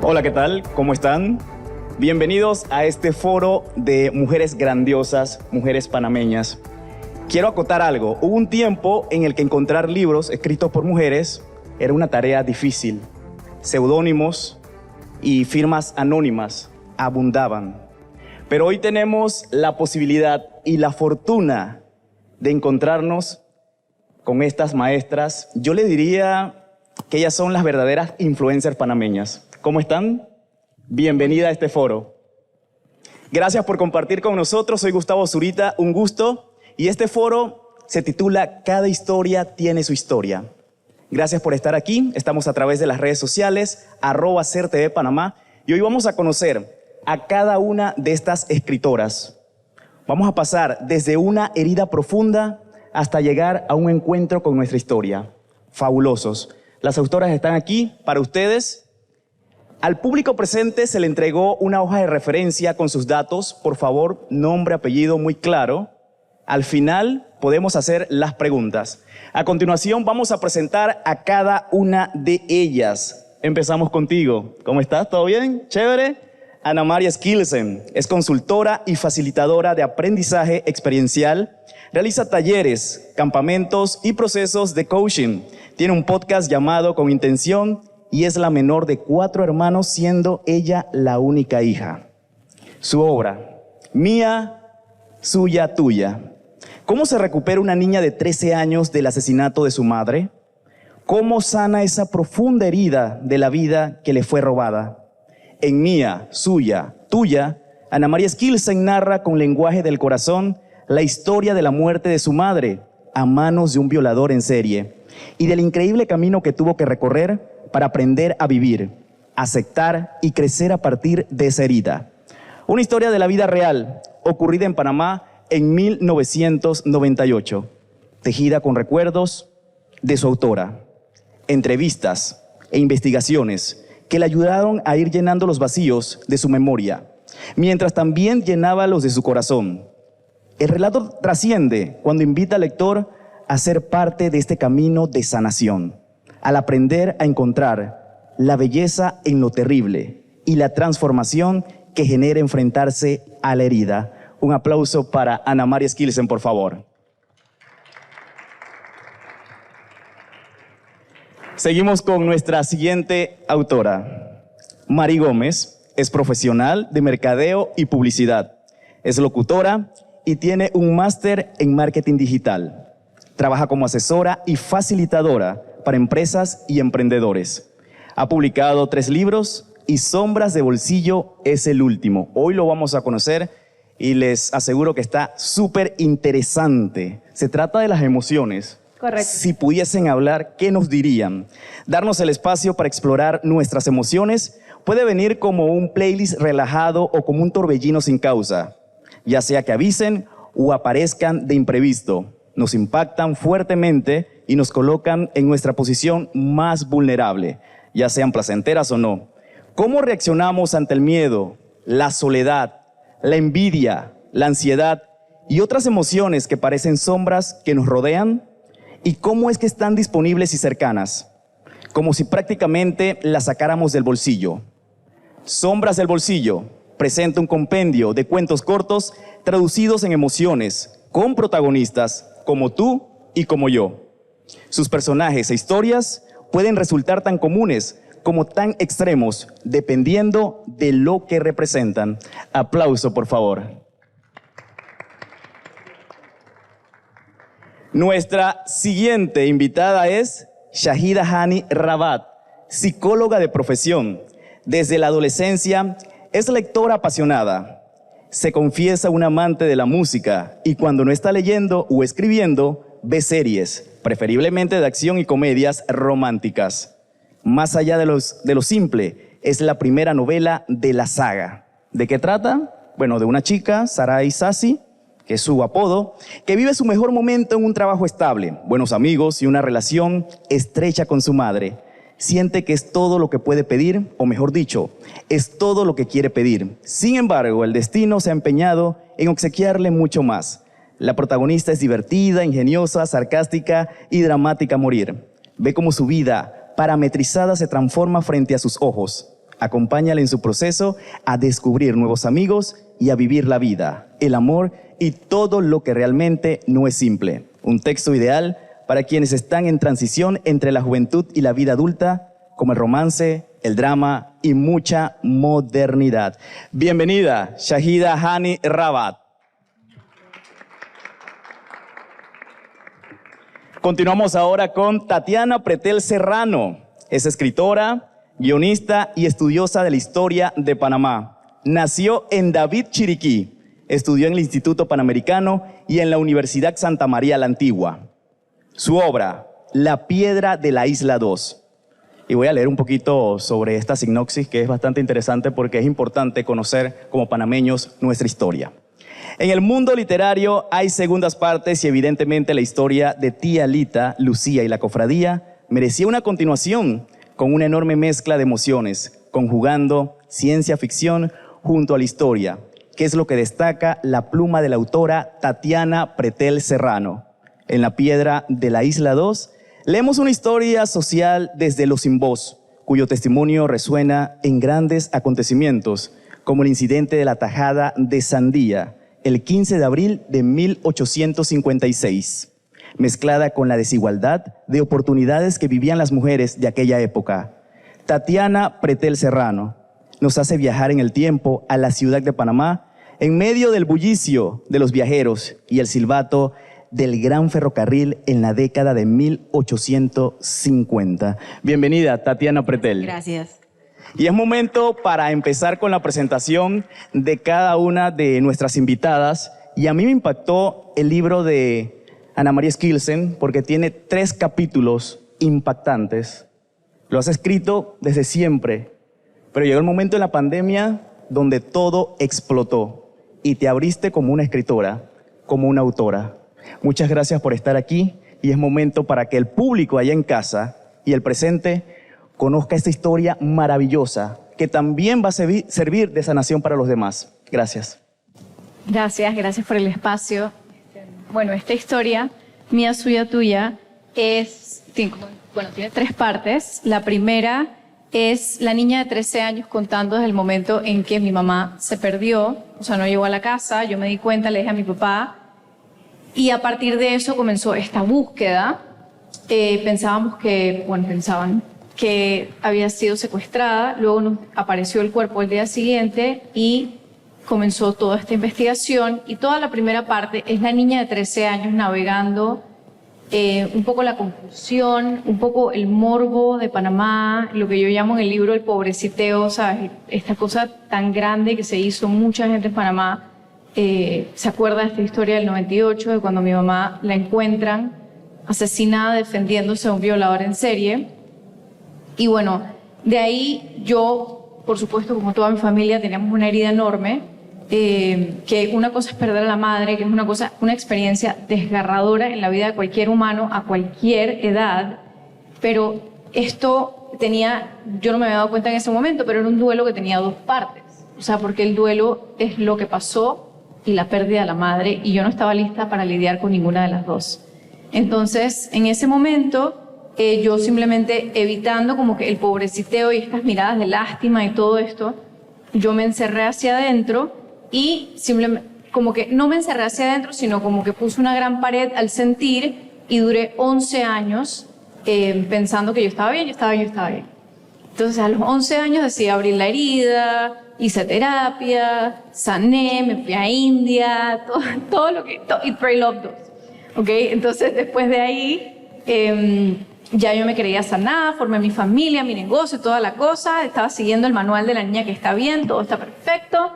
Hola, ¿qué tal? ¿Cómo están? Bienvenidos a este foro de mujeres grandiosas, mujeres panameñas. Quiero acotar algo. Hubo un tiempo en el que encontrar libros escritos por mujeres era una tarea difícil. Seudónimos y firmas anónimas abundaban. Pero hoy tenemos la posibilidad y la fortuna de encontrarnos con estas maestras. Yo le diría que ellas son las verdaderas influencers panameñas. ¿Cómo están? Bienvenida a este foro. Gracias por compartir con nosotros. Soy Gustavo Zurita, un gusto. Y este foro se titula Cada historia tiene su historia. Gracias por estar aquí. Estamos a través de las redes sociales, @CERTV Panamá. Y hoy vamos a conocer a cada una de estas escritoras. Vamos a pasar desde una herida profunda hasta llegar a un encuentro con nuestra historia. Fabulosos. Las autoras están aquí para ustedes. Al público presente se le entregó una hoja de referencia con sus datos. Por favor, nombre, apellido muy claro. Al final podemos hacer las preguntas. A continuación vamos a presentar a cada una de ellas. Empezamos contigo. ¿Cómo estás? ¿Todo bien? ¿Chévere? Ana María Skilsen es consultora y facilitadora de aprendizaje experiencial. Realiza talleres, campamentos y procesos de coaching. Tiene un podcast llamado Con Intención y es la menor de 4 hermanos, siendo ella la única hija. Su obra, Mía, Suya, Tuya. ¿Cómo se recupera una niña de 13 años del asesinato de su madre? ¿Cómo sana esa profunda herida de la vida que le fue robada? En Mía, Suya, Tuya, Ana María Skilsen narra con lenguaje del corazón la historia de la muerte de su madre a manos de un violador en serie y del increíble camino que tuvo que recorrer para aprender a vivir, aceptar y crecer a partir de esa herida. Una historia de la vida real, ocurrida en Panamá en 1998, tejida con recuerdos de su autora, entrevistas e investigaciones que le ayudaron a ir llenando los vacíos de su memoria, mientras también llenaba los de su corazón. El relato trasciende cuando invita al lector a ser parte de este camino de sanación, al aprender a encontrar la belleza en lo terrible y la transformación que genera enfrentarse a la herida. Un aplauso para Ana María Skilsen, por favor. Seguimos con nuestra siguiente autora. Mari Gómez es profesional de mercadeo y publicidad. Es locutora y tiene un máster en marketing digital. Trabaja como asesora y facilitadora para empresas y emprendedores. Ha publicado 3 libros y Sombras de Bolsillo es el último. Hoy lo vamos a conocer y les aseguro que está súper interesante. Se trata de las emociones. Correcto. Si pudiesen hablar, ¿qué nos dirían? Darnos el espacio para explorar nuestras emociones puede venir como un playlist relajado o como un torbellino sin causa, ya sea que avisen o aparezcan de imprevisto. Nos impactan fuertemente y nos colocan en nuestra posición más vulnerable, ya sean placenteras o no. ¿Cómo reaccionamos ante el miedo, la soledad, la envidia, la ansiedad y otras emociones que parecen sombras que nos rodean? ¿Y cómo es que están disponibles y cercanas? Como si prácticamente las sacáramos del bolsillo. Sombras del Bolsillo presenta un compendio de cuentos cortos traducidos en emociones, con protagonistas como tú y como yo. Sus personajes e historias pueden resultar tan comunes como tan extremos, dependiendo de lo que representan. Aplauso, por favor. Nuestra siguiente invitada es Shahida Hani Rabat, psicóloga de profesión. Desde la adolescencia es lectora apasionada. Se confiesa un amante de la música y cuando no está leyendo o escribiendo, ve series, preferiblemente de acción y comedias románticas. Más allá de lo simple, es la primera novela de la saga. ¿De qué trata? Bueno, de una chica, Sarai Sassi, que es su apodo, que vive su mejor momento en un trabajo estable, buenos amigos y una relación estrecha con su madre. Siente que es todo lo que puede pedir, o mejor dicho, es todo lo que quiere pedir. Sin embargo, el destino se ha empeñado en obsequiarle mucho más. La protagonista es divertida, ingeniosa, sarcástica y dramática a morir. Ve cómo su vida parametrizada se transforma frente a sus ojos. Acompáñala en su proceso a descubrir nuevos amigos y a vivir la vida, el amor y todo lo que realmente no es simple. Un texto ideal para quienes están en transición entre la juventud y la vida adulta, como el romance, el drama y mucha modernidad. Bienvenida, Shahida Hani Rabat. Continuamos ahora con Tatiana Pretel Serrano. Es escritora, guionista y estudiosa de la historia de Panamá. Nació en David, Chiriquí. Estudió en el Instituto Panamericano y en la Universidad Santa María la Antigua. Su obra, La Piedra de la Isla 2. Y voy a leer un poquito sobre esta sinopsis, que es bastante interesante porque es importante conocer como panameños nuestra historia. En el mundo literario hay segundas partes y evidentemente la historia de Tía Lita, Lucía y la Cofradía merecía una continuación con una enorme mezcla de emociones, conjugando ciencia ficción junto a la historia, que es lo que destaca la pluma de la autora Tatiana Pretel Serrano. En La Piedra de la Isla 2, leemos una historia social desde lo sin voz, cuyo testimonio resuena en grandes acontecimientos, como el incidente de la tajada de Sandía, el 15 de abril de 1856, mezclada con la desigualdad de oportunidades que vivían las mujeres de aquella época. Tatiana Pretel Serrano nos hace viajar en el tiempo a la ciudad de Panamá, en medio del bullicio de los viajeros y el silbato del gran ferrocarril en la década de 1850. Bienvenida, Tatiana Pretel. Gracias. Y es momento para empezar con la presentación de cada una de nuestras invitadas. Y a mí me impactó el libro de Ana María Skilsen porque tiene 3 capítulos impactantes. Lo has escrito desde siempre, pero llegó el momento en la pandemia donde todo explotó y te abriste como una escritora, como una autora. Muchas gracias por estar aquí y es momento para que el público allá en casa y el presente conozca esta historia maravillosa que también va a servir de sanación para los demás. Gracias. Gracias por el espacio. Bueno, esta historia, mía, suya, tuya, tiene 3 partes. La primera es la niña de 13 años contando desde el momento en que mi mamá se perdió, o sea, no llegó a la casa, yo me di cuenta, le dije a mi papá, y a partir de eso comenzó esta búsqueda. Pensaban que había sido secuestrada, luego nos apareció el cuerpo el día siguiente y comenzó toda esta investigación. Y toda la primera parte es la niña de 13 años navegando un poco la confusión, un poco el morbo de Panamá, lo que yo llamo en el libro el pobreciteo, ¿sabes? Esta cosa tan grande que se hizo, mucha gente en Panamá se acuerda de esta historia del 98, de cuando mi mamá la encuentran asesinada defendiéndose de un violador en serie. Y bueno, de ahí yo, por supuesto, como toda mi familia, teníamos una herida enorme, que una cosa es perder a la madre, que es una experiencia desgarradora en la vida de cualquier humano a cualquier edad, pero esto yo no me había dado cuenta en ese momento, pero era un duelo que tenía 2 partes, o sea, porque el duelo es lo que pasó y la pérdida de la madre, y yo no estaba lista para lidiar con ninguna de las dos. Entonces, en ese momento, yo simplemente evitando como que el pobreciteo y estas miradas de lástima y todo esto, yo me encerré hacia adentro y simplemente, como que no me encerré hacia adentro, sino como que puse una gran pared al sentir y duré 11 años pensando que yo estaba bien. Entonces a los 11 años decidí abrir la herida, hice terapia, sané, me fui a India, todo lo que... Eat, Pray, Love 2. ¿Ok? Entonces después de ahí... ya yo me creía sanada, formé mi familia, mi negocio, toda la cosa. Estaba siguiendo el manual de la niña que está bien, todo está perfecto.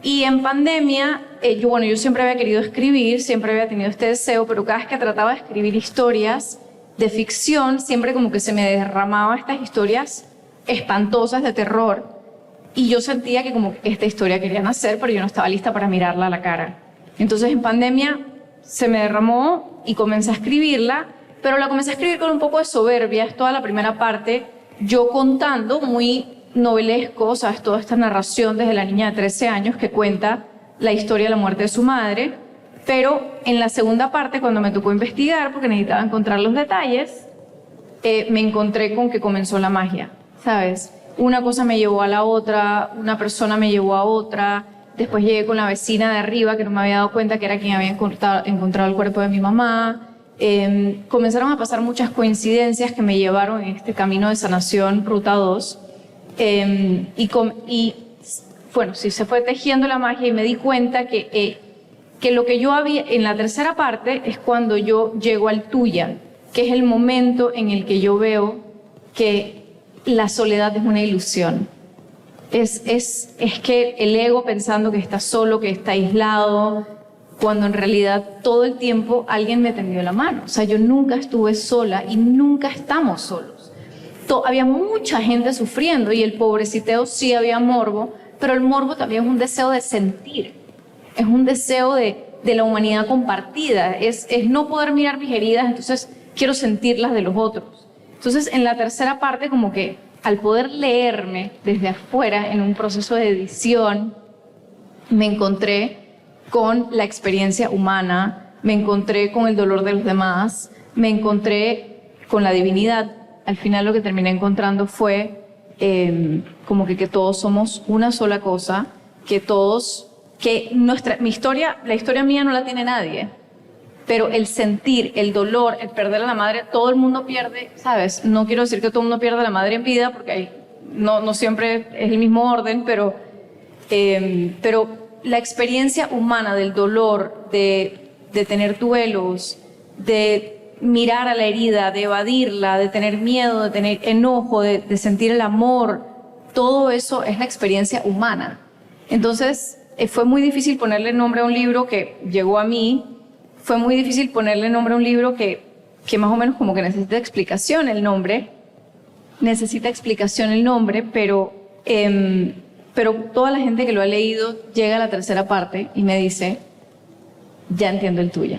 Y en pandemia, yo siempre había querido escribir, siempre había tenido este deseo, pero cada vez que trataba de escribir historias de ficción, siempre como que se me derramaban estas historias espantosas de terror. Y yo sentía que como que esta historia quería nacer, pero yo no estaba lista para mirarla a la cara. Entonces en pandemia se me derramó y comencé a escribirla, pero la comencé a escribir con un poco de soberbia. Es toda la primera parte, yo contando muy novelesco, ¿sabes? Toda esta narración desde la niña de 13 años que cuenta la historia de la muerte de su madre. Pero en la segunda parte, cuando me tocó investigar, porque necesitaba encontrar los detalles, me encontré con que comenzó la magia, ¿sabes? una cosa me llevó a la otra, una persona me llevó a otra, después llegué con la vecina de arriba que no me había dado cuenta que era quien había encontrado el cuerpo de mi mamá. Comenzaron a pasar muchas coincidencias que me llevaron en este camino de sanación, Ruta 2. Bueno, sí, se fue tejiendo la magia y me di cuenta que lo que yo había en la tercera parte es cuando yo llego al tuya, que es el momento en el que yo veo que la soledad es una ilusión. Es que el ego pensando que está solo, que está aislado, cuando en realidad todo el tiempo alguien me tendió la mano. O sea, yo nunca estuve sola y nunca estamos solos. Había mucha gente sufriendo y el pobreciteo sí había morbo, pero el morbo también es un deseo de sentir, es un deseo de la humanidad compartida, es no poder mirar mis heridas, entonces quiero sentirlas de los otros. Entonces, en la tercera parte, como que al poder leerme desde afuera en un proceso de edición, me encontré con la experiencia humana, me encontré con el dolor de los demás, me encontré con la divinidad. Al final lo que terminé encontrando fue como que todos somos una sola cosa, mi historia, la historia mía no la tiene nadie, pero el sentir, el dolor, el perder a la madre, todo el mundo pierde, ¿sabes? No quiero decir que todo el mundo pierda a la madre en vida, porque no siempre es el mismo orden, pero la experiencia humana del dolor, de tener duelos, de mirar a la herida, de evadirla, de tener miedo, de tener enojo, de sentir el amor, todo eso es la experiencia humana. Entonces, fue muy difícil ponerle nombre a un libro que llegó a mí, fue muy difícil ponerle nombre a un libro que más o menos como que necesita explicación el nombre, pero toda la gente que lo ha leído llega a la tercera parte y me dice, ya entiendo el tuyo.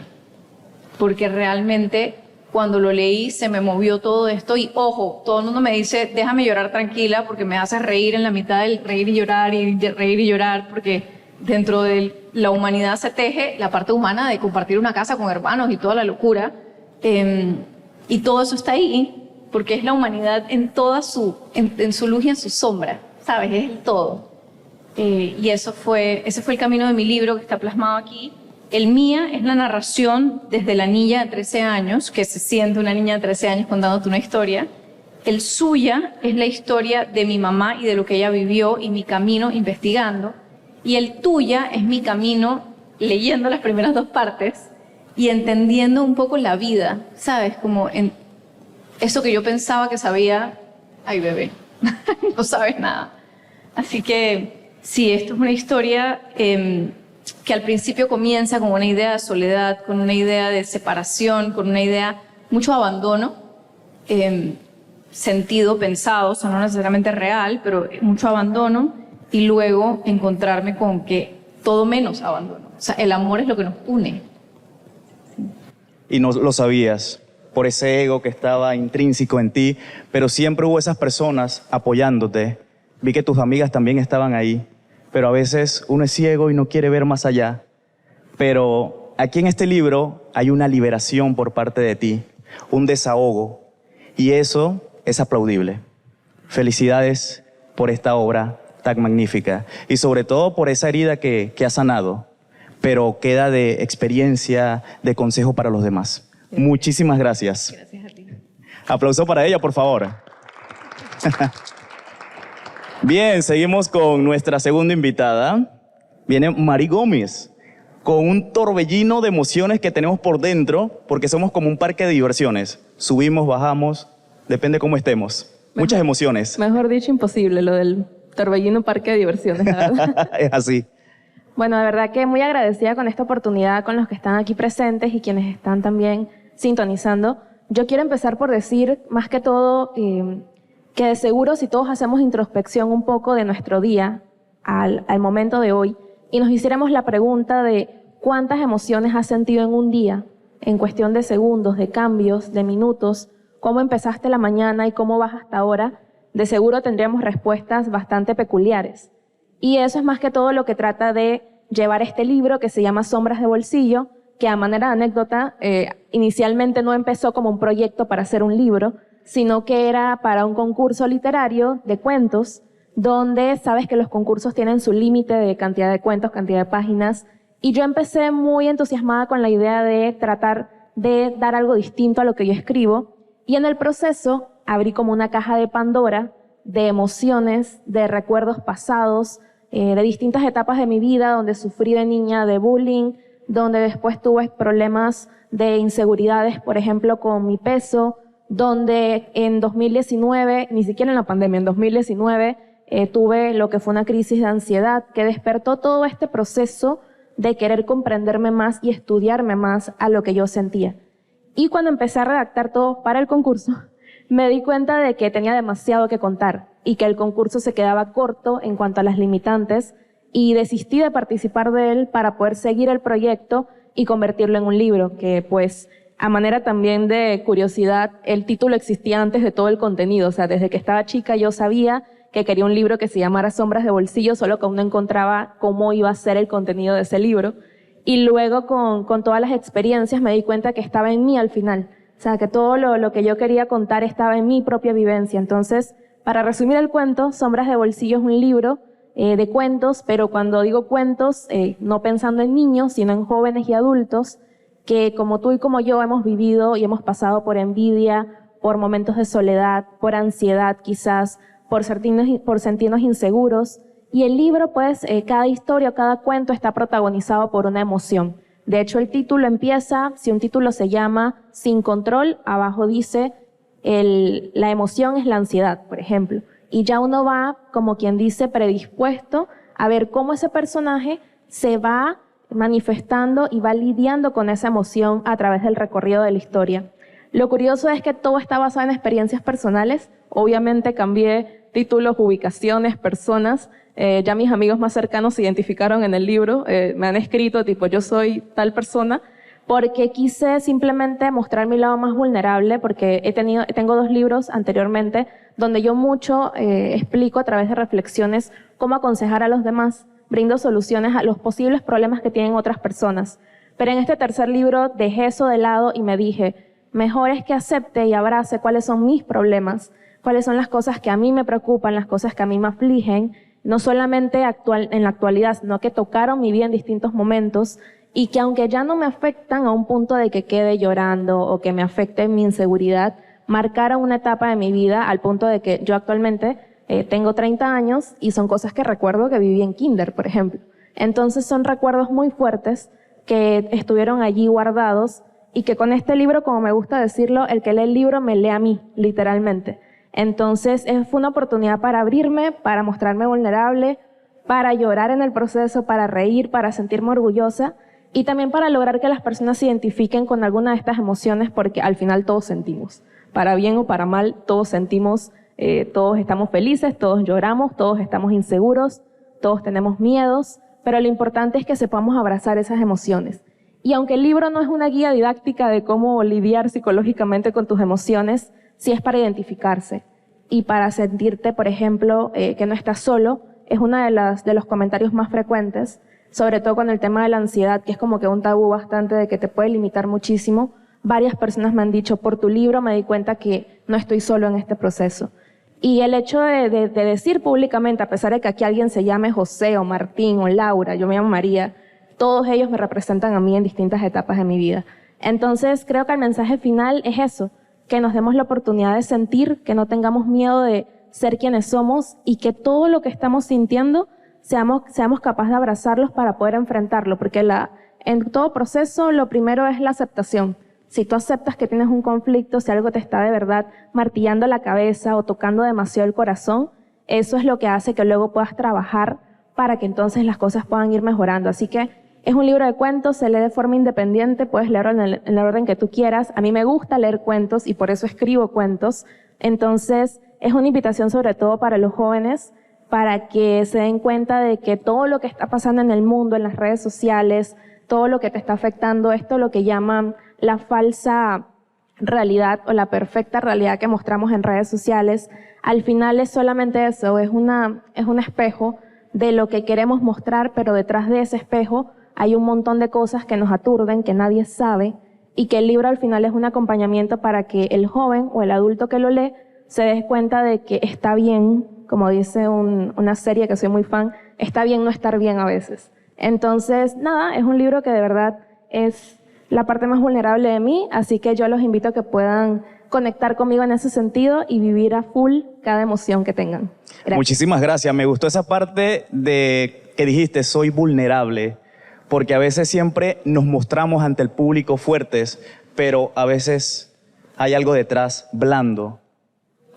Porque realmente cuando lo leí se me movió todo esto y ojo, todo el mundo me dice, déjame llorar tranquila porque me haces reír en la mitad del reír y llorar, porque dentro de la humanidad se teje la parte humana de compartir una casa con hermanos y toda la locura, y todo eso está ahí porque es la humanidad en toda en su luz y en su sombra, ¿sabes? Es el todo. Y ese fue el camino de mi libro que está plasmado aquí. El mía es la narración desde la niña de 13 años, que se siente una niña de 13 años contándote una historia. El suya es la historia de mi mamá y de lo que ella vivió y mi camino investigando. Y el tuya es mi camino leyendo las primeras dos partes y entendiendo un poco la vida, ¿sabes? Como en eso que yo pensaba que sabía, ay bebé, no sabes nada. Así que sí, esto es una historia que al principio comienza con una idea de soledad, con una idea de separación, con una idea, mucho abandono, sentido, pensado, o sea, no necesariamente real, pero mucho abandono, y luego encontrarme con que todo menos abandono. O sea, el amor es lo que nos une. Y no lo sabías por ese ego que estaba intrínseco en ti, pero siempre hubo esas personas apoyándote. Vi que tus amigas también estaban ahí, pero a veces uno es ciego y no quiere ver más allá. Pero aquí en este libro hay una liberación por parte de ti, un desahogo, y eso es aplaudible. Felicidades por esta obra tan magnífica y sobre todo por esa herida que has sanado, pero queda de experiencia, de consejo para los demás. Muchísimas gracias. Gracias a ti. Aplauso para ella, por favor. Bien, seguimos con nuestra segunda invitada. Viene Mari Gómez, con un torbellino de emociones que tenemos por dentro, porque somos como un parque de diversiones. Subimos, bajamos, depende cómo estemos. Muchas emociones. Mejor dicho, imposible lo del torbellino parque de diversiones, la verdad. Es así. Bueno, de verdad que muy agradecida con esta oportunidad, con los que están aquí presentes y quienes están también sintonizando. Yo quiero empezar por decir, más que todo, que de seguro si todos hacemos introspección un poco de nuestro día al momento de hoy y nos hiciéramos la pregunta de cuántas emociones has sentido en un día, en cuestión de segundos, de cambios, de minutos, cómo empezaste la mañana y cómo vas hasta ahora, de seguro tendríamos respuestas bastante peculiares. Y eso es más que todo lo que trata de llevar este libro que se llama Sombras de Bolsillo, que a manera de anécdota, inicialmente no empezó como un proyecto para hacer un libro, sino que era para un concurso literario de cuentos, donde sabes que los concursos tienen su límite de cantidad de cuentos, cantidad de páginas, y yo empecé muy entusiasmada con la idea de tratar de dar algo distinto a lo que yo escribo, y en el proceso abrí como una caja de Pandora de emociones, de recuerdos pasados, de distintas etapas de mi vida, donde sufrí de niña de bullying, donde después tuve problemas de inseguridades, por ejemplo, con mi peso, donde en 2019, ni siquiera en la pandemia, en 2019, tuve lo que fue una crisis de ansiedad que despertó todo este proceso de querer comprenderme más y estudiarme más a lo que yo sentía. Y cuando empecé a redactar todo para el concurso, me di cuenta de que tenía demasiado que contar y que el concurso se quedaba corto en cuanto a las limitantes, y desistí de participar de él para poder seguir el proyecto y convertirlo en un libro, que pues a manera también de curiosidad, el título existía antes de todo el contenido. O sea, desde que estaba chica yo sabía que quería un libro que se llamara Sombras de Bolsillo, solo que aún no encontraba cómo iba a ser el contenido de ese libro. Y luego con todas las experiencias me di cuenta que estaba en mí al final. O sea, que todo lo que yo quería contar estaba en mi propia vivencia. Entonces, para resumir el cuento, Sombras de Bolsillo es un libro de cuentos, pero cuando digo cuentos, no pensando en niños, sino en jóvenes y adultos, que como tú y como yo hemos vivido y hemos pasado por envidia, por momentos de soledad, por ansiedad quizás, por sentirnos inseguros. Y el libro, pues, cada historia o cada cuento está protagonizado por una emoción. De hecho, el título empieza, si un título se llama Sin Control, abajo dice la emoción es la ansiedad, por ejemplo. Y ya uno va, como quien dice, predispuesto a ver cómo ese personaje se va manifestando y va lidiando con esa emoción a través del recorrido de la historia. Lo curioso es que todo está basado en experiencias personales. Obviamente cambié títulos, ubicaciones, personas. Ya mis amigos más cercanos se identificaron en el libro, me han escrito tipo yo soy tal persona, porque quise simplemente mostrar mi lado más vulnerable, porque tengo 2 libros anteriormente donde yo mucho explico a través de reflexiones cómo aconsejar a los demás, brindo soluciones a los posibles problemas que tienen otras personas. Pero en este tercer libro dejé eso de lado y me dije, mejor es que acepte y abrace cuáles son mis problemas, cuáles son las cosas que a mí me preocupan, las cosas que a mí me afligen, no solamente en la actualidad, sino que tocaron mi vida en distintos momentos, y que aunque ya no me afectan a un punto de que quede llorando o que me afecte mi inseguridad, marcaron una etapa de mi vida al punto de que yo actualmente tengo 30 años y son cosas que recuerdo que viví en kinder, por ejemplo. Entonces son recuerdos muy fuertes que estuvieron allí guardados y que con este libro, como me gusta decirlo, el que lee el libro me lee a mí, literalmente. Entonces fue una oportunidad para abrirme, para mostrarme vulnerable, para llorar en el proceso, para reír, para sentirme orgullosa y también para lograr que las personas se identifiquen con alguna de estas emociones, porque al final todos sentimos. Para bien o para mal, todos sentimos, todos estamos felices, todos lloramos, todos estamos inseguros, todos tenemos miedos, pero lo importante es que sepamos abrazar esas emociones. Y aunque el libro no es una guía didáctica de cómo lidiar psicológicamente con tus emociones, sí es para identificarse y para sentirte, por ejemplo, que no estás solo. Es uno de los comentarios más frecuentes, sobre todo con el tema de la ansiedad, que es como que un tabú bastante de que te puede limitar muchísimo. Varias personas me han dicho, por tu libro me di cuenta que no estoy solo en este proceso. Y el hecho de decir públicamente, a pesar de que aquí alguien se llame José o Martín o Laura, yo me llamo María, todos ellos me representan a mí en distintas etapas de mi vida. Entonces creo que el mensaje final es eso, que nos demos la oportunidad de sentir, que no tengamos miedo de ser quienes somos y que todo lo que estamos sintiendo seamos capaces de abrazarlos para poder enfrentarlo, porque en todo proceso lo primero es la aceptación. Si tú aceptas que tienes un conflicto, si algo te está de verdad martillando la cabeza o tocando demasiado el corazón, eso es lo que hace que luego puedas trabajar para que entonces las cosas puedan ir mejorando. Así que es un libro de cuentos, se lee de forma independiente, puedes leerlo en el orden que tú quieras. A mí me gusta leer cuentos y por eso escribo cuentos. Entonces es una invitación sobre todo para los jóvenes, para que se den cuenta de que todo lo que está pasando en el mundo, en las redes sociales, todo lo que te está afectando, esto es lo que llaman la falsa realidad o la perfecta realidad que mostramos en redes sociales, al final es solamente eso, es un espejo de lo que queremos mostrar, pero detrás de ese espejo hay un montón de cosas que nos aturden, que nadie sabe y que el libro al final es un acompañamiento para que el joven o el adulto que lo lee se dé cuenta de que está bien, como dice una serie que soy muy fan, está bien no estar bien a veces. Entonces, nada, es un libro que de verdad es la parte más vulnerable de mí, así que yo los invito a que puedan conectar conmigo en ese sentido y vivir a full cada emoción que tengan. Gracias. Muchísimas gracias. Me gustó esa parte de que dijiste, soy vulnerable, porque a veces siempre nos mostramos ante el público fuertes, pero a veces hay algo detrás blando.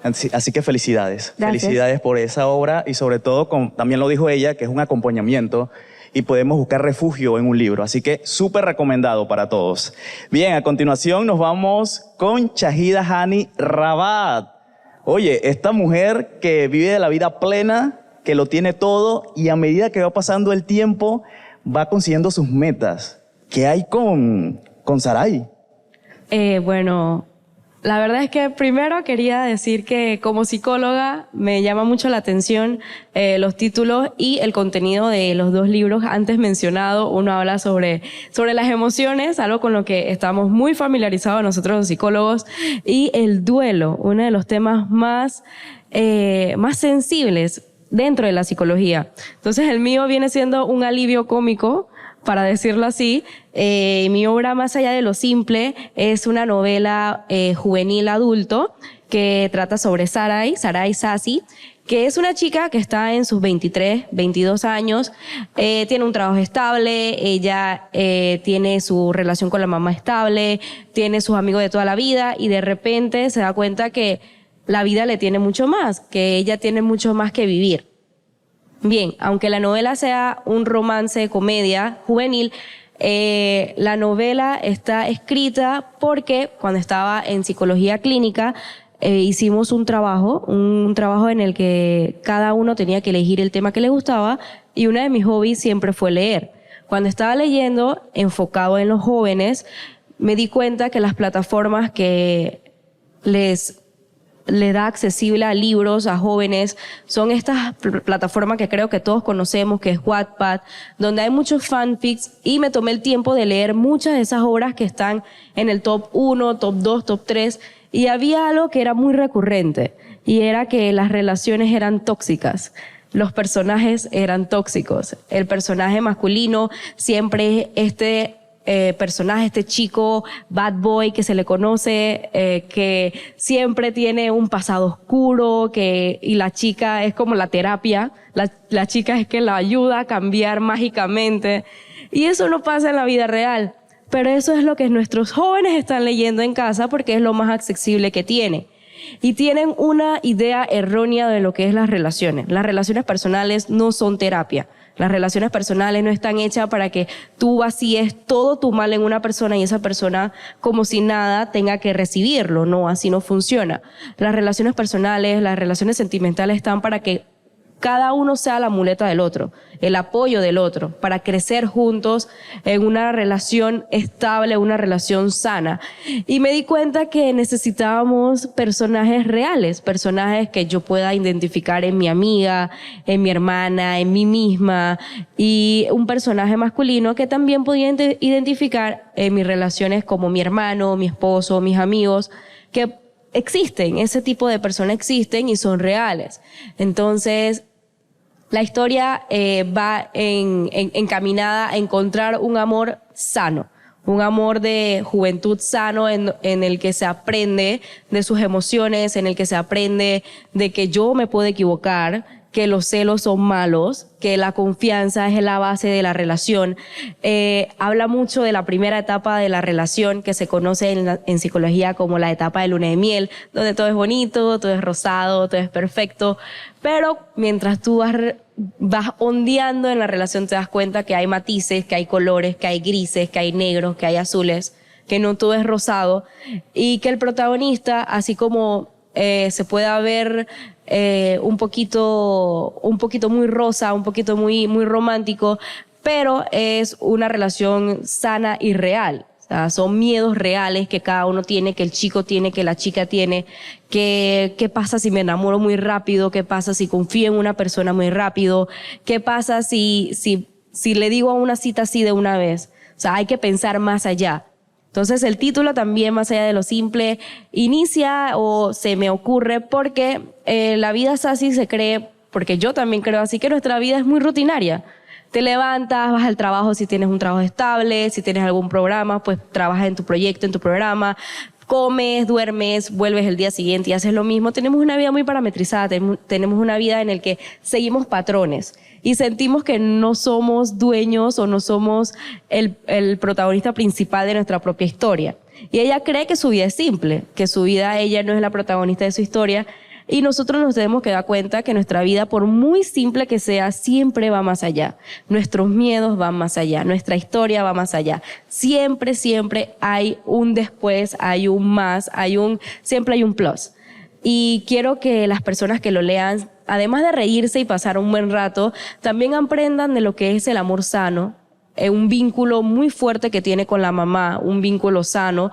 Así que felicidades. Gracias. Felicidades por esa obra y sobre todo, también lo dijo ella, que es un acompañamiento y podemos buscar refugio en un libro. Así que súper recomendado para todos. Bien, a continuación nos vamos con Shahida Hani Rabat. Oye, esta mujer que vive la vida plena, que lo tiene todo y a medida que va pasando el tiempo va consiguiendo sus metas. ¿Qué hay con Sarai? Bueno, la verdad es que primero quería decir que como psicóloga me llama mucho la atención los títulos y el contenido de los dos libros antes mencionados. Uno habla sobre las emociones, algo con lo que estamos muy familiarizados nosotros los psicólogos, y el duelo, uno de los temas más sensibles dentro de la psicología. Entonces el mío viene siendo un alivio cómico, para decirlo así. Mi obra, más allá de lo simple, es una novela juvenil adulto que trata sobre Sarai Sassi, que es una chica que está en sus 23, 22 años, tiene un trabajo estable, ella tiene su relación con la mamá estable, tiene sus amigos de toda la vida y de repente se da cuenta que la vida le tiene mucho más, que ella tiene mucho más que vivir. Bien, aunque la novela sea un romance, comedia juvenil, la novela está escrita porque cuando estaba en psicología clínica hicimos un trabajo en el que cada uno tenía que elegir el tema que le gustaba y uno de mis hobbies siempre fue leer. Cuando estaba leyendo, enfocado en los jóvenes, me di cuenta que las plataformas que le da accesible a libros a jóvenes son estas plataformas que creo que todos conocemos, que es Wattpad, donde hay muchos fanfics, y me tomé el tiempo de leer muchas de esas obras que están en el top 1, top 2, top 3, y había algo que era muy recurrente, y era que las relaciones eran tóxicas. Los personajes eran tóxicos. El personaje masculino siempre es personaje, este chico bad boy que se le conoce, que siempre tiene un pasado oscuro, y la chica es como la terapia, la chica es que la ayuda a cambiar mágicamente, y eso no pasa en la vida real, pero eso es lo que nuestros jóvenes están leyendo en casa porque es lo más accesible que tiene. Y tienen una idea errónea de lo que es las relaciones. Las relaciones personales no son terapia. Las relaciones personales no están hechas para que tú vacíes todo tu mal en una persona y esa persona, como si nada, tenga que recibirlo. No, así no funciona. Las relaciones personales, las relaciones sentimentales están para que cada uno sea la muleta del otro, el apoyo del otro, para crecer juntos en una relación estable, una relación sana. Y me di cuenta que necesitábamos personajes reales, personajes que yo pueda identificar en mi amiga, en mi hermana, en mí misma, y un personaje masculino que también podía identificar en mis relaciones como mi hermano, mi esposo, mis amigos, que existen, ese tipo de personas existen y son reales. Entonces, la historia va encaminada a encontrar un amor sano, un amor de juventud sano en el que se aprende de sus emociones, en el que se aprende de que yo me puedo equivocar, que los celos son malos, que la confianza es la base de la relación. Habla mucho de la primera etapa de la relación que se conoce en psicología como la etapa de luna de miel, donde todo es bonito, todo es rosado, todo es perfecto, pero mientras tú vas ondeando en la relación te das cuenta que hay matices, que hay colores, que hay grises, que hay negros, que hay azules, que no todo es rosado, y que el protagonista, así como se pueda ver un poquito muy rosa, un poquito muy romántico, pero es una relación sana y real. O sea, son miedos reales que cada uno tiene, que el chico tiene, que la chica tiene. ¿Qué pasa si me enamoro muy rápido? ¿Qué pasa si confío en una persona muy rápido? ¿Qué pasa si le digo a una cita así de una vez? O sea, hay que pensar más allá. Entonces el título también, más allá de lo simple, inicia o se me ocurre porque la vida Sassy se cree, porque yo también creo así, que nuestra vida es muy rutinaria. Te levantas, vas al trabajo si tienes un trabajo estable, si tienes algún programa, pues trabajas en tu proyecto, en tu programa, comes, duermes, vuelves el día siguiente y haces lo mismo. Tenemos una vida muy parametrizada, tenemos una vida en la que seguimos patrones y sentimos que no somos dueños o no somos el protagonista principal de nuestra propia historia. Y ella cree que su vida es simple, que su vida, ella no es la protagonista de su historia. Y nosotros nos tenemos que dar cuenta que nuestra vida, por muy simple que sea, siempre va más allá. Nuestros miedos van más allá, nuestra historia va más allá. Siempre, siempre hay un después, hay un más, siempre hay un plus. Y quiero que las personas que lo lean, además de reírse y pasar un buen rato, también aprendan de lo que es el amor sano, un vínculo muy fuerte que tiene con la mamá, un vínculo sano,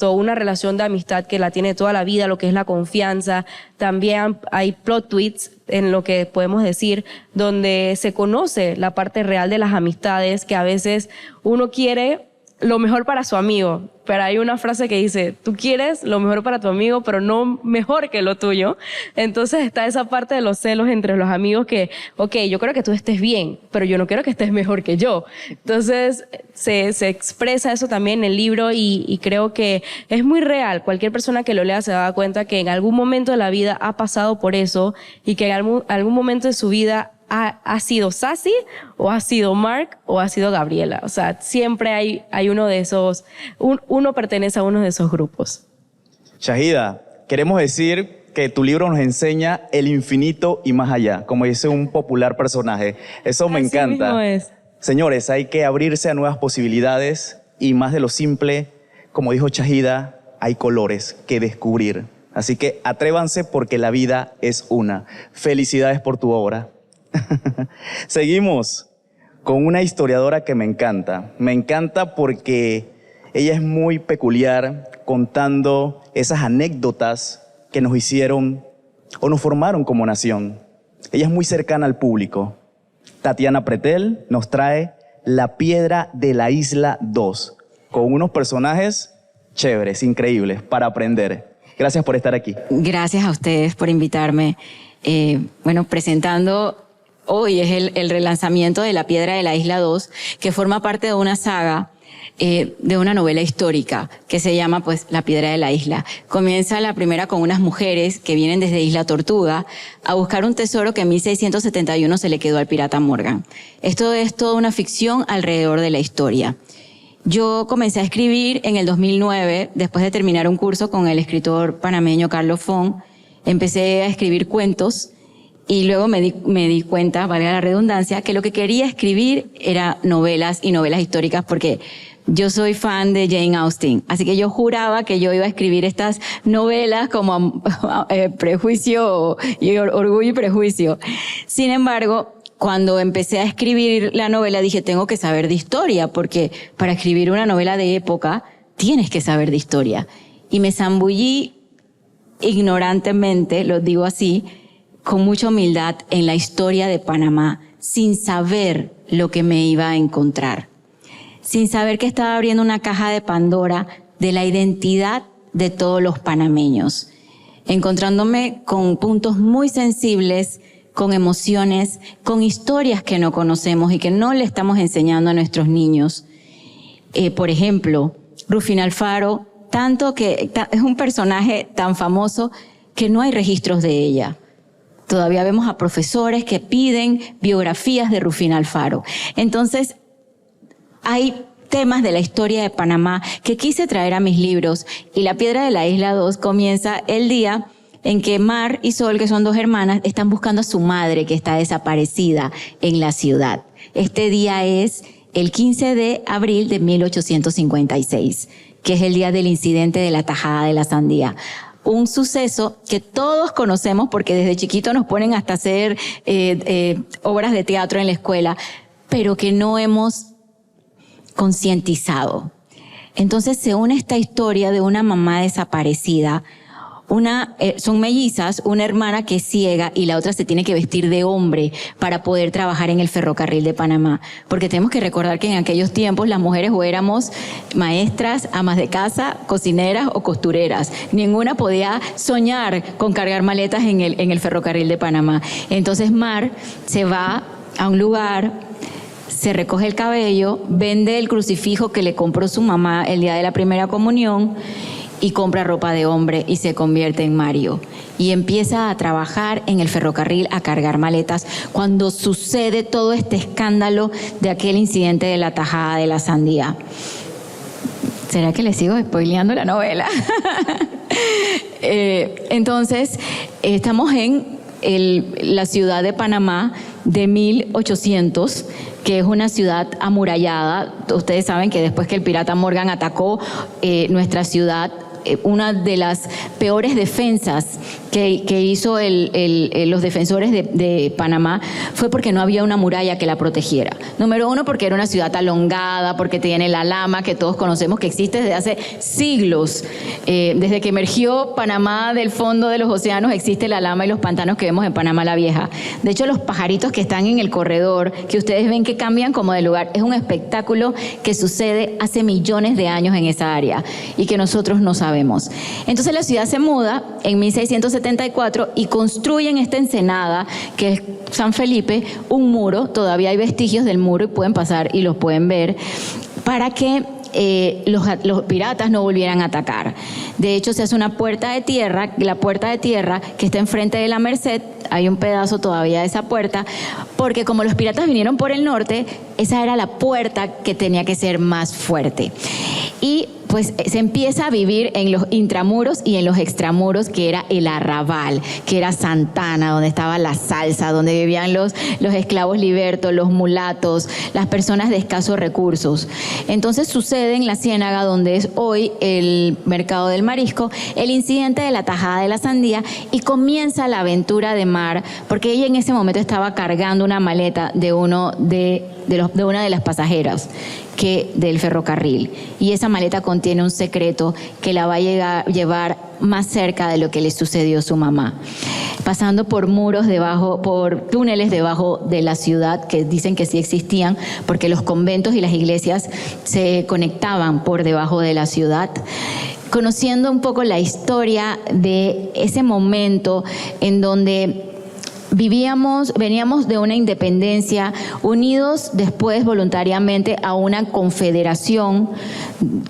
una relación de amistad que la tiene toda la vida, lo que es la confianza. También hay plot twists en lo que podemos decir, donde se conoce la parte real de las amistades, que a veces uno quiere lo mejor para su amigo, pero hay una frase que dice, tú quieres lo mejor para tu amigo, pero no mejor que lo tuyo. Entonces está esa parte de los celos entre los amigos que, ok, yo quiero que tú estés bien, pero yo no quiero que estés mejor que yo. Entonces se expresa eso también en el libro y creo que es muy real. Cualquier persona que lo lea se da cuenta que en algún momento de la vida ha pasado por eso y que en algún momento de su vida ha sido Sassy, o ha sido Mark, o ha sido Gabriela. O sea, siempre hay uno de esos, uno pertenece a uno de esos grupos. Shahida, queremos decir que tu libro nos enseña el infinito y más allá, como dice un popular personaje. Eso me encanta. Mismo es. Señores, hay que abrirse a nuevas posibilidades y más de lo simple, como dijo Shahida, hay colores que descubrir. Así que atrévanse porque la vida es una. Felicidades por tu obra. Seguimos con una historiadora que me encanta. Me encanta porque ella es muy peculiar contando esas anécdotas que nos hicieron o nos formaron como nación. Ella es muy cercana al público. Tatiana Pretel nos trae La Piedra de la Isla 2 con unos personajes chéveres, increíbles, para aprender. Gracias por estar aquí. Gracias a ustedes por invitarme. Presentando... Hoy es el relanzamiento de La Piedra de la Isla 2, que forma parte de una saga, de una novela histórica que se llama pues La Piedra de la Isla. Comienza la primera con unas mujeres que vienen desde Isla Tortuga a buscar un tesoro que en 1671 se le quedó al pirata Morgan. Esto es toda una ficción alrededor de la historia. Yo comencé a escribir en el 2009, después de terminar un curso con el escritor panameño Carlos Font. Empecé a escribir cuentos. Y luego me di cuenta, valga la redundancia, que lo que quería escribir era novelas y novelas históricas porque yo soy fan de Jane Austen. Así que yo juraba que yo iba a escribir estas novelas como Prejuicio y Orgullo y Prejuicio. Sin embargo, cuando empecé a escribir la novela dije, tengo que saber de historia porque para escribir una novela de época tienes que saber de historia. Y me zambullí ignorantemente, lo digo así, con mucha humildad en la historia de Panamá, sin saber lo que me iba a encontrar, sin saber que estaba abriendo una caja de Pandora de la identidad de todos los panameños, encontrándome con puntos muy sensibles, con emociones, con historias que no conocemos y que no le estamos enseñando a nuestros niños. Por ejemplo, Rufina Alfaro, tanto que es un personaje tan famoso que no hay registros de ella. Todavía vemos a profesores que piden biografías de Rufina Alfaro. Entonces, hay temas de la historia de Panamá que quise traer a mis libros y La Piedra de la Isla 2 comienza el día en que Mar y Sol, que son dos hermanas, están buscando a su madre que está desaparecida en la ciudad. Este día es el 15 de abril de 1856, que es el día del incidente de la tajada de la sandía. Un suceso que todos conocemos porque desde chiquito nos ponen hasta hacer obras de teatro en la escuela, pero que no hemos concientizado. Entonces se une esta historia de una mamá desaparecida, son mellizas, una hermana que es ciega y la otra se tiene que vestir de hombre para poder trabajar en el ferrocarril de Panamá. Porque tenemos que recordar que en aquellos tiempos las mujeres o éramos maestras, amas de casa, cocineras o costureras. Ninguna podía soñar con cargar maletas en el ferrocarril de Panamá. Entonces Mar se va a un lugar, se recoge el cabello, vende el crucifijo que le compró su mamá el día de la primera comunión y compra ropa de hombre y se convierte en Mario. Y empieza a trabajar en el ferrocarril, a cargar maletas, cuando sucede todo este escándalo de aquel incidente de la tajada de la sandía. ¿Será que le sigo spoileando la novela? Entonces, estamos en la ciudad de Panamá de 1800, que es una ciudad amurallada. Ustedes saben que después que el pirata Morgan atacó nuestra ciudad, una de las peores defensas que hizo los defensores de Panamá fue porque no había una muralla que la protegiera. Número uno, porque era una ciudad alongada, porque tiene la lama que todos conocemos que existe desde hace siglos. Desde que emergió Panamá del fondo de los océanos existe la lama y los pantanos que vemos en Panamá la Vieja. De hecho, los pajaritos que están en el corredor, que ustedes ven que cambian como de lugar, es un espectáculo que sucede hace millones de años en esa área y que nosotros no sabemos. Entonces la ciudad se muda en 1674 y construyen esta ensenada, que es San Felipe, un muro, todavía hay vestigios del muro y pueden pasar y los pueden ver, para que los piratas no volvieran a atacar. De hecho, se hace una puerta de tierra, la puerta de tierra que está enfrente de la Merced, hay un pedazo todavía de esa puerta, porque como los piratas vinieron por el norte, esa era la puerta que tenía que ser más fuerte. Y pues se empieza a vivir en los intramuros y en los extramuros, que era el arrabal, que era Santana, donde estaba la salsa, donde vivían los esclavos libertos, los mulatos, las personas de escasos recursos. Entonces sucede en la Ciénaga, donde es hoy el mercado del marisco, el incidente de la tajada de la sandía, y comienza la aventura de Mar, porque ella en ese momento estaba cargando una maleta de una de las pasajeras del ferrocarril, y esa maleta contiene un secreto que la va a llevar más cerca de lo que le sucedió a su mamá, pasando por por túneles debajo de la ciudad, que dicen que sí existían, porque los conventos y las iglesias se conectaban por debajo de la ciudad, conociendo un poco la historia de ese momento en donde veníamos de una independencia, unidos después voluntariamente a una confederación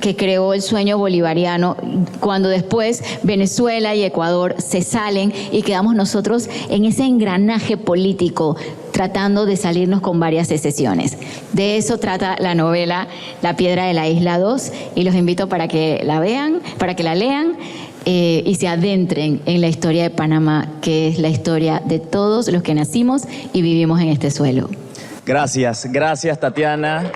que creó el sueño bolivariano, cuando después Venezuela y Ecuador se salen y quedamos nosotros en ese engranaje político, tratando de salirnos con varias secesiones. De eso trata la novela La Piedra de la Isla 2, y los invito para que la vean, para que la lean, y se adentren en la historia de Panamá, que es la historia de todos los que nacimos y vivimos en este suelo. Gracias Tatiana,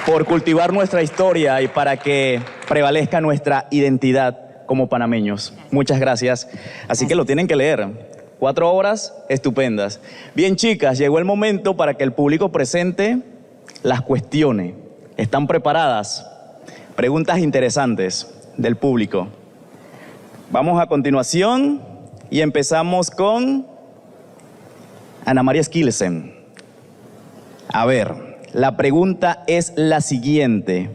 por cultivar nuestra historia y para que prevalezca nuestra identidad como panameños. Muchas gracias. Así que lo tienen que leer. 4 horas estupendas. Bien, chicas, llegó el momento para que el público presente las cuestione. ¿Están preparadas? Preguntas interesantes del público. Vamos a continuación y empezamos con Ana María Skilsen. A ver, la pregunta es la siguiente.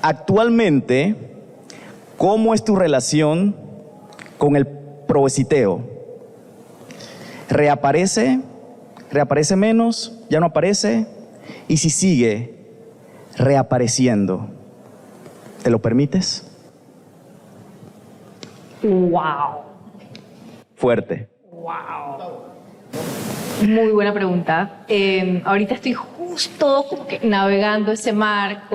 Actualmente, ¿cómo es tu relación con el probesiteo? ¿Reaparece? ¿Reaparece menos? ¿Ya no aparece? Y si sigue reapareciendo, ¿te lo permites? ¡Wow! Fuerte. ¡Wow! Muy buena pregunta. Ahorita estoy justo como que navegando ese mar.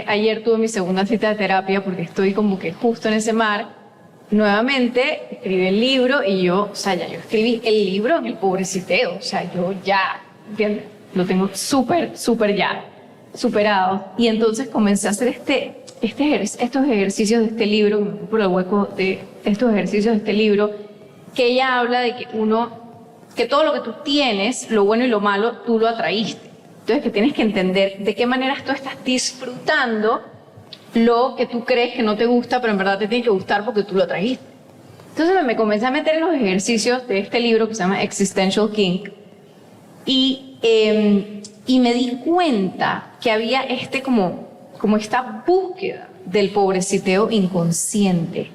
Ayer tuve mi segunda cita de terapia porque estoy como que justo en ese mar. Nuevamente escribí el libro y yo escribí el libro en el pobreciteo. O sea, yo ya, ¿entiendes? Lo tengo súper ya superado. Y entonces comencé a hacer estos ejercicios de este libro, me fui por el hueco de estos ejercicios de este libro, que ella habla de que todo lo que tú tienes, lo bueno y lo malo, tú lo atraíste. Entonces que tienes que entender de qué manera tú estás disfrutando lo que tú crees que no te gusta, pero en verdad te tiene que gustar porque tú lo trajiste. Entonces me comencé a meter en los ejercicios de este libro que se llama Existential King y me di cuenta que había como esta búsqueda del pobreciteo inconsciente.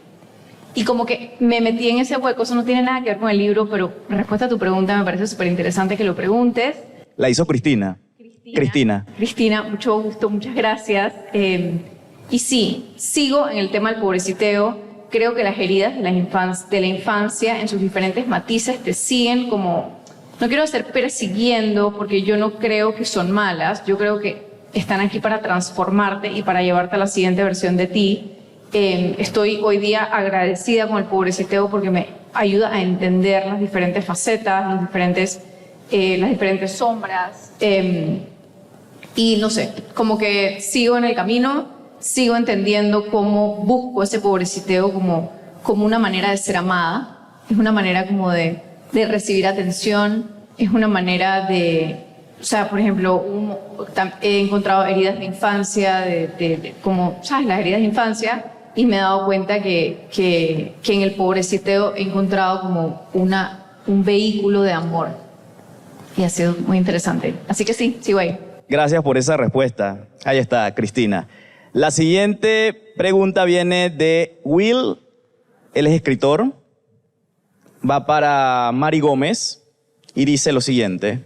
Y como que me metí en ese hueco. Eso no tiene nada que ver con el libro, pero en respuesta a tu pregunta me parece súper interesante que lo preguntes. La hizo Cristina. Cristina, mucho gusto, muchas gracias. Y sí, sigo en el tema del pobreciteo. Creo que las heridas de la infancia en sus diferentes matices te siguen como... No quiero decir persiguiendo, porque yo no creo que son malas. Yo creo que están aquí para transformarte y para llevarte a la siguiente versión de ti. Estoy hoy día agradecida con el pobreciteo porque me ayuda a entender las diferentes facetas, las diferentes sombras. Y no sé, como que sigo en el camino, sigo entendiendo cómo busco ese pobreciteo como una manera de ser amada. Es una manera como de recibir atención, es una manera de... O sea, por ejemplo, he encontrado heridas de infancia, como, ¿sabes? Las heridas de infancia, y me he dado cuenta que en el pobreciteo he encontrado como un vehículo de amor. Y ha sido muy interesante. Así que sí, sigo ahí. Gracias por esa respuesta. Ahí está, Cristina. La siguiente pregunta viene de Will. Él es escritor. Va para Mari Gómez y dice lo siguiente.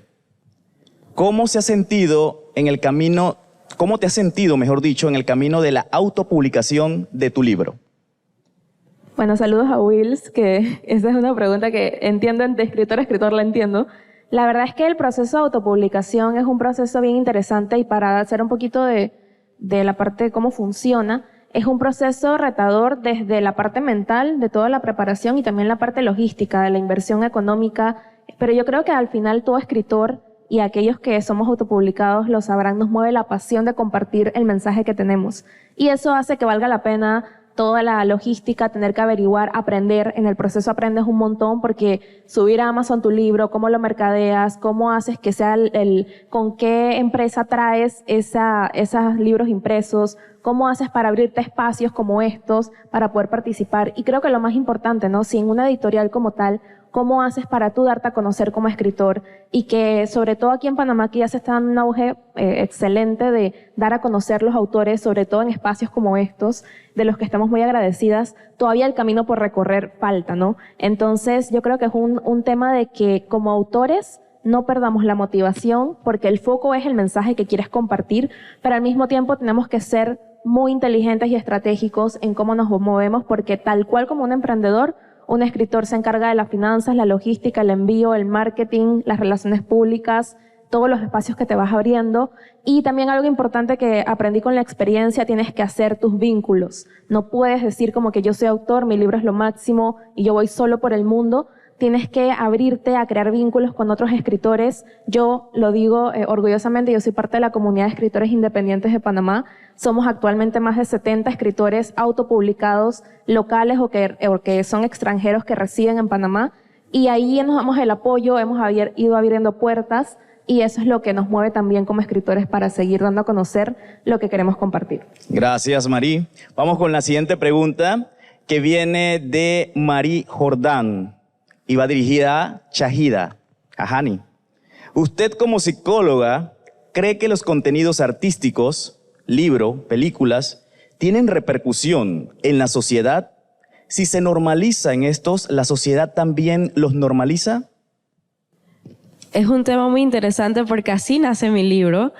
¿Cómo te has sentido, mejor dicho, en el camino de la autopublicación de tu libro? Bueno, saludos a Wills, que esa es una pregunta que entiendo de escritor a escritor, la entiendo. La verdad es que el proceso de autopublicación es un proceso bien interesante y para hacer un poquito de la parte de cómo funciona, es un proceso retador desde la parte mental, de toda la preparación y también la parte logística, de la inversión económica. Pero yo creo que al final todo escritor y aquellos que somos autopublicados lo sabrán, nos mueve la pasión de compartir el mensaje que tenemos. Y eso hace que valga la pena toda la logística, tener que averiguar, aprender. En el proceso aprendes un montón porque subir a Amazon tu libro, cómo lo mercadeas, cómo haces que sea con qué empresa traes esos libros impresos, cómo haces para abrirte espacios como estos para poder participar. Y creo que lo más importante, ¿no? Si en una editorial como tal, ¿cómo haces para tú darte a conocer como escritor? Y que sobre todo aquí en Panamá, que ya se está dando un auge excelente de dar a conocer los autores, sobre todo en espacios como estos, de los que estamos muy agradecidas, todavía el camino por recorrer falta, ¿no? Entonces yo creo que es un tema de que como autores no perdamos la motivación, porque el foco es el mensaje que quieres compartir, pero al mismo tiempo tenemos que ser muy inteligentes y estratégicos en cómo nos movemos, porque tal cual como un emprendedor, un escritor se encarga de las finanzas, la logística, el envío, el marketing, las relaciones públicas, todos los espacios que te vas abriendo. Y también algo importante que aprendí con la experiencia, tienes que hacer tus vínculos. No puedes decir como que yo soy autor, mi libro es lo máximo y yo voy solo por el mundo. Tienes que abrirte a crear vínculos con otros escritores. Yo lo digo orgullosamente, yo soy parte de la comunidad de escritores independientes de Panamá. Somos actualmente más de 70 escritores autopublicados locales o que son extranjeros que residen en Panamá. Y ahí nos damos el apoyo, hemos ido abriendo puertas y eso es lo que nos mueve también como escritores para seguir dando a conocer lo que queremos compartir. Gracias, Mari. Vamos con la siguiente pregunta que viene de Mari Jordán. Y va dirigida a Shahida, a Hani. Usted como psicóloga, ¿cree que los contenidos artísticos, libro, películas, tienen repercusión en la sociedad? Si se normaliza en estos, ¿la sociedad también los normaliza? Es un tema muy interesante porque así nace mi libro.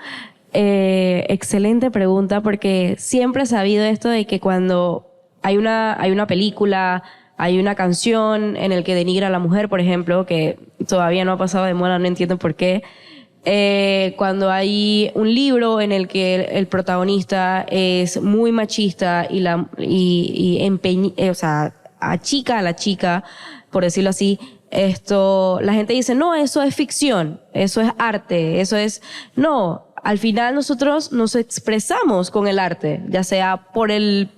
Excelente pregunta, porque siempre he sabido esto de que cuando hay una película, hay una canción en el que denigra a la mujer, por ejemplo, que todavía no ha pasado de moda, no entiendo por qué. Cuando hay un libro en el que el protagonista es muy machista achica a la chica, por decirlo así, la gente dice, no, eso es ficción, eso es arte, eso es... No, al final nosotros nos expresamos con el arte, ya sea por el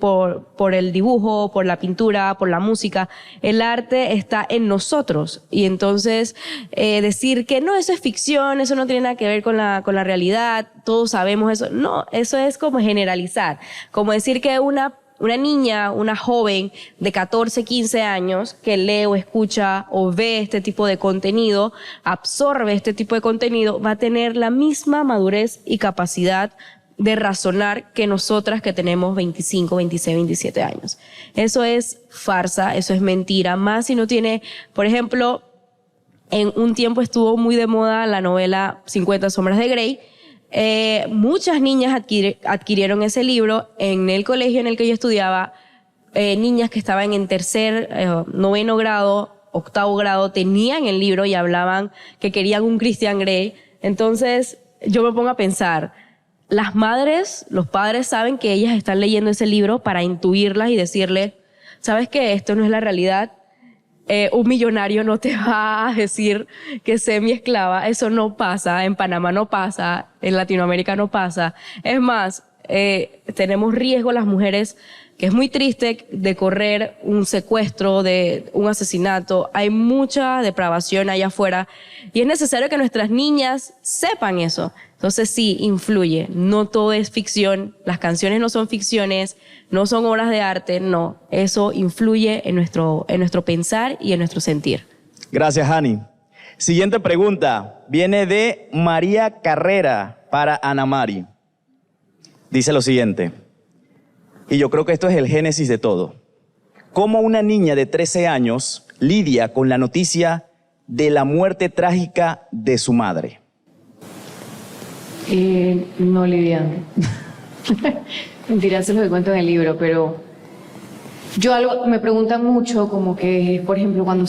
dibujo, por la pintura, por la música. El arte está en nosotros. Y entonces decir que no, eso es ficción, eso no tiene nada que ver con la realidad, todos sabemos eso. No, eso es como generalizar. Como decir que una niña, una joven de 14, 15 años que lee o escucha o ve este tipo de contenido, absorbe este tipo de contenido, va a tener la misma madurez y capacidad de razonar que nosotras que tenemos 25, 26, 27 años. Eso es farsa, eso es mentira, más si no tiene, por ejemplo, en un tiempo estuvo muy de moda la novela 50 sombras de Grey. Muchas niñas adquirieron ese libro en el colegio en el que yo estudiaba. Niñas que estaban en tercer, noveno grado, octavo grado, tenían el libro y hablaban que querían un Christian Grey. Entonces yo me pongo a pensar, las madres, los padres saben que ellas están leyendo ese libro para intuirlas y decirle, ¿sabes qué? Esto no es la realidad. Un millonario no te va a decir que sé mi esclava. Eso no pasa. En Panamá no pasa. En Latinoamérica no pasa. Es más, tenemos riesgo las mujeres, que es muy triste, de correr un secuestro, de un asesinato. Hay mucha depravación allá afuera y es necesario que nuestras niñas sepan eso. Entonces sí, influye. No todo es ficción. Las canciones no son ficciones, no son obras de arte, no. Eso influye en nuestro pensar y en nuestro sentir. Gracias, Hani. Siguiente pregunta. Viene de María Carrera para Ana Mari. Dice lo siguiente. Y yo creo que esto es el génesis de todo. ¿Cómo una niña de 13 años lidia con la noticia de la muerte trágica de su madre? No lidiando. Mentira, se lo cuento en el libro, pero me preguntan mucho como que, por ejemplo, cuando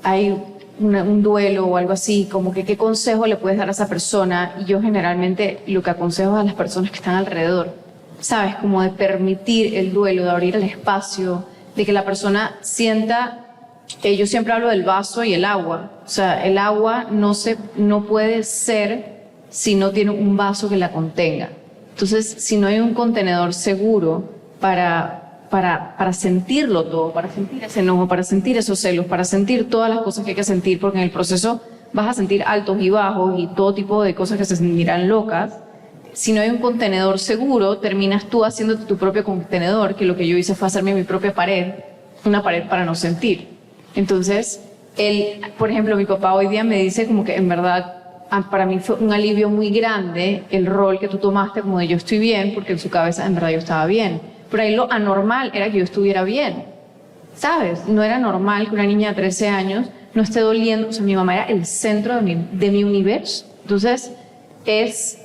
hay un duelo o algo así, como que qué consejo le puedes dar a esa persona, y yo generalmente lo que aconsejo a las personas que están alrededor, ¿sabes? Como de permitir el duelo, de abrir el espacio, de que la persona sienta, yo siempre hablo del vaso y el agua, o sea, el agua no puede ser si no tiene un vaso que la contenga. Entonces, si no hay un contenedor seguro para sentirlo todo, para sentir ese enojo, para sentir esos celos, para sentir todas las cosas que hay que sentir, porque en el proceso vas a sentir altos y bajos y todo tipo de cosas que se sentirán locas. Si no hay un contenedor seguro, terminas tú haciéndote tu propio contenedor, que lo que yo hice fue hacerme mi propia pared, una pared para no sentir. Entonces, por ejemplo, mi papá hoy día me dice como que en verdad, para mí fue un alivio muy grande el rol que tú tomaste como de yo estoy bien, porque en su cabeza en verdad yo estaba bien. Pero ahí lo anormal era que yo estuviera bien, ¿sabes? No era normal que una niña de 13 años no esté doliendo. O sea, mi mamá era el centro de mi universo. Entonces,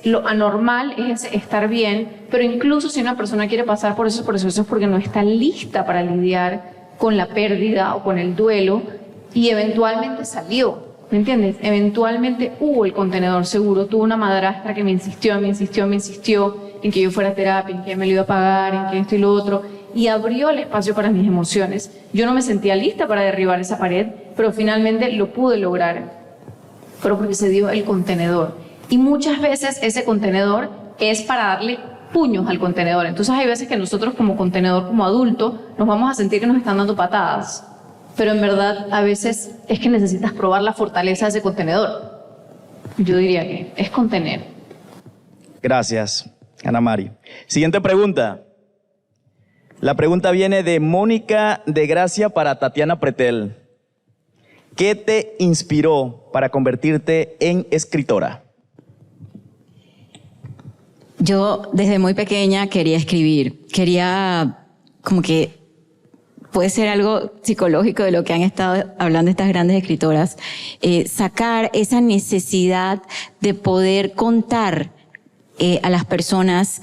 lo anormal es estar bien, pero incluso si una persona quiere pasar por esos procesos es porque no está lista para lidiar con la pérdida o con el duelo, y eventualmente salió. ¿Me entiendes? Eventualmente hubo el contenedor seguro. Tuve una madrastra que me insistió en que yo fuera a terapia, en que me lo iba a pagar, en que esto y lo otro, y abrió el espacio para mis emociones. Yo no me sentía lista para derribar esa pared, pero finalmente lo pude lograr, pero porque se dio el contenedor. Y muchas veces ese contenedor es para darle puños al contenedor. Entonces hay veces que nosotros como contenedor, como adulto, nos vamos a sentir que nos están dando patadas. Pero en verdad, a veces es que necesitas probar la fortaleza de ese contenedor. Yo diría que es contener. Gracias, Ana Mari. Siguiente pregunta. La pregunta viene de Mónica de Gracia para Tatiana Pretel. ¿Qué te inspiró para convertirte en escritora? Yo desde muy pequeña quería escribir. Quería como que puede ser algo psicológico de lo que han estado hablando estas grandes escritoras, sacar esa necesidad de poder contar a las personas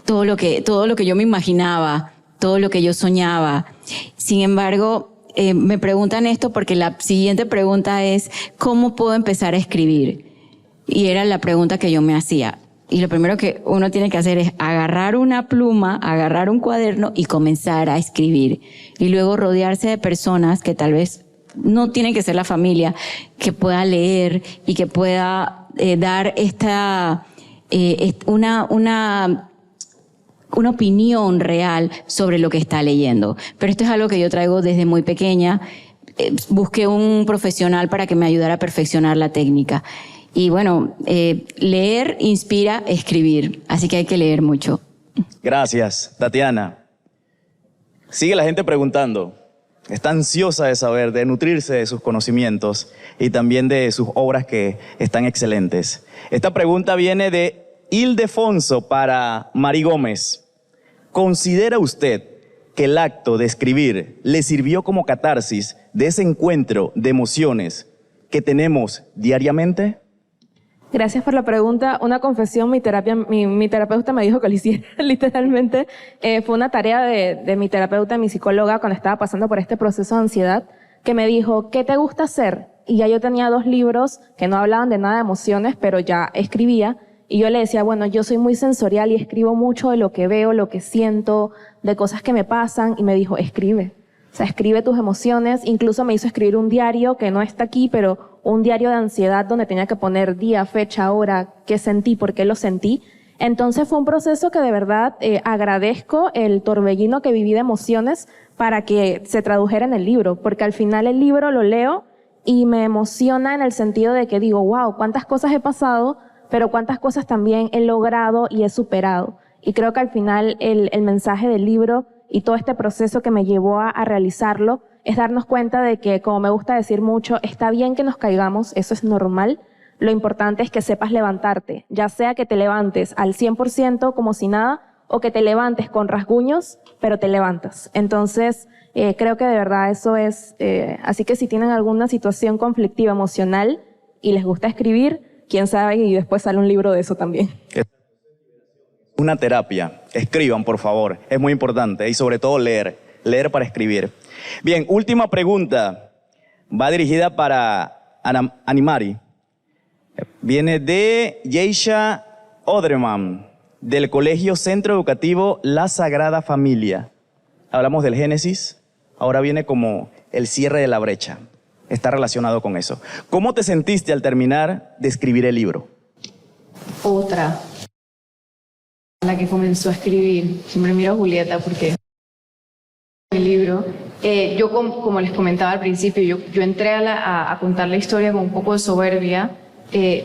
todo lo que yo me imaginaba, todo lo que yo soñaba. Sin embargo, me preguntan esto porque la siguiente pregunta es, ¿cómo puedo empezar a escribir? Y era la pregunta que yo me hacía. Y lo primero que uno tiene que hacer es agarrar una pluma, agarrar un cuaderno y comenzar a escribir. Y luego rodearse de personas que tal vez no tienen que ser la familia, que pueda leer y que pueda dar una opinión real sobre lo que está leyendo. Pero esto es algo que yo traigo desde muy pequeña. Busqué un profesional para que me ayudara a perfeccionar la técnica. Y bueno, leer inspira a escribir, así que hay que leer mucho. Gracias, Tatiana. Sigue la gente preguntando. Está ansiosa de saber, de nutrirse de sus conocimientos y también de sus obras que están excelentes. Esta pregunta viene de Ildefonso para Mari Gómez. ¿Considera usted que el acto de escribir le sirvió como catarsis de ese encuentro de emociones que tenemos diariamente? Gracias por la pregunta. Una confesión, mi terapeuta me dijo que lo hiciera, literalmente. Fue una tarea de mi terapeuta, mi psicóloga, cuando estaba pasando por este proceso de ansiedad, que me dijo, ¿qué te gusta hacer? Y ya yo tenía 2 libros que no hablaban de nada de emociones, pero ya escribía. Y yo le decía, bueno, yo soy muy sensorial y escribo mucho de lo que veo, lo que siento, de cosas que me pasan. Y me dijo, escribe. O sea, escribe tus emociones. Incluso me hizo escribir un diario que no está aquí, pero un diario de ansiedad donde tenía que poner día, fecha, hora, qué sentí, por qué lo sentí. Entonces fue un proceso que de verdad agradezco el torbellino que viví de emociones para que se tradujera en el libro, porque al final el libro lo leo y me emociona en el sentido de que digo, wow, cuántas cosas he pasado, pero cuántas cosas también he logrado y he superado. Y creo que al final el mensaje del libro y todo este proceso que me llevó a realizarlo es darnos cuenta de que, como me gusta decir mucho, está bien que nos caigamos, eso es normal. Lo importante es que sepas levantarte, ya sea que te levantes al 100% como si nada, o que te levantes con rasguños, pero te levantas. Entonces, creo que de verdad eso es, así que si tienen alguna situación conflictiva emocional y les gusta escribir, quién sabe, y después sale un libro de eso también. Una terapia. Escriban, por favor. Es muy importante. Y sobre todo leer. Leer para escribir. Bien, última pregunta. Va dirigida para Animari. Viene de Yeisha Odreman, del Colegio Centro Educativo La Sagrada Familia. Hablamos del Génesis. Ahora viene como el cierre de la brecha. Está relacionado con eso. ¿Cómo te sentiste al terminar de escribir el libro? Otra, la que comenzó a escribir. Siempre miro a Julieta porque el libro, yo como les comentaba al principio, yo entré a contar la historia con un poco de soberbia,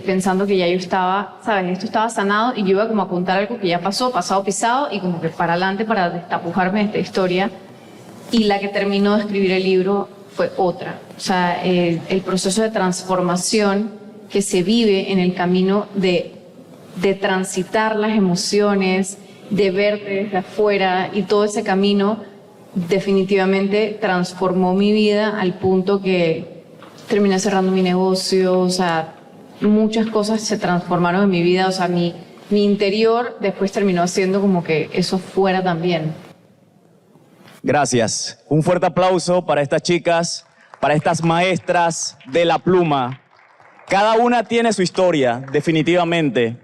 pensando que ya yo estaba, ¿sabes? Esto estaba sanado y yo iba como a contar algo que ya pasó, pasado pisado, y como que para adelante para destapujarme de esta historia. Y la que terminó de escribir el libro fue otra. O sea, el proceso de transformación que se vive en el camino de transitar las emociones, de verte desde afuera, y todo ese camino definitivamente transformó mi vida al punto que terminé cerrando mi negocio. O sea, muchas cosas se transformaron en mi vida. O sea, mi interior después terminó haciendo como que eso fuera también. Gracias. Un fuerte aplauso para estas chicas, para estas maestras de la pluma. Cada una tiene su historia, definitivamente.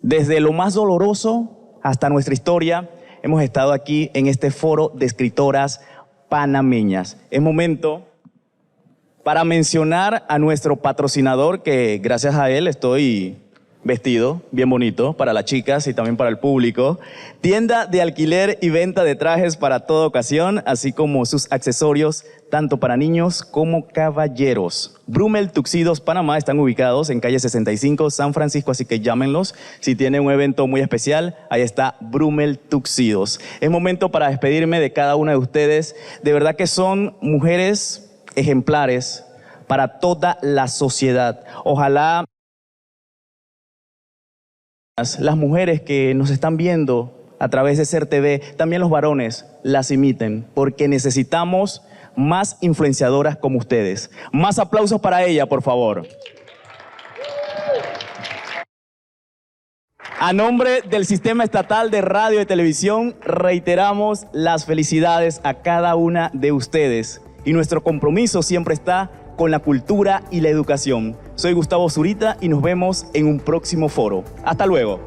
Desde lo más doloroso hasta nuestra historia, hemos estado aquí en este foro de escritoras panameñas. Es momento para mencionar a nuestro patrocinador, que gracias a él estoy vestido bien bonito para las chicas y también para el público. Tienda de alquiler y venta de trajes para toda ocasión, así como sus accesorios, tanto para niños como caballeros. Brumel Tuxidos Panamá están ubicados en calle 65, San Francisco, así que llámenlos. Si tienen un evento muy especial, ahí está Brumel Tuxidos. Es momento para despedirme de cada una de ustedes. De verdad que son mujeres ejemplares para toda la sociedad. Ojalá las mujeres que nos están viendo a través de SER TV, también los varones, las imiten, porque necesitamos más influenciadoras como ustedes. Más aplausos para ella, por favor. A nombre del Sistema Estatal de Radio y Televisión, reiteramos las felicidades a cada una de ustedes. Y nuestro compromiso siempre está con la cultura y la educación. Soy Gustavo Zurita y nos vemos en un próximo foro. Hasta luego.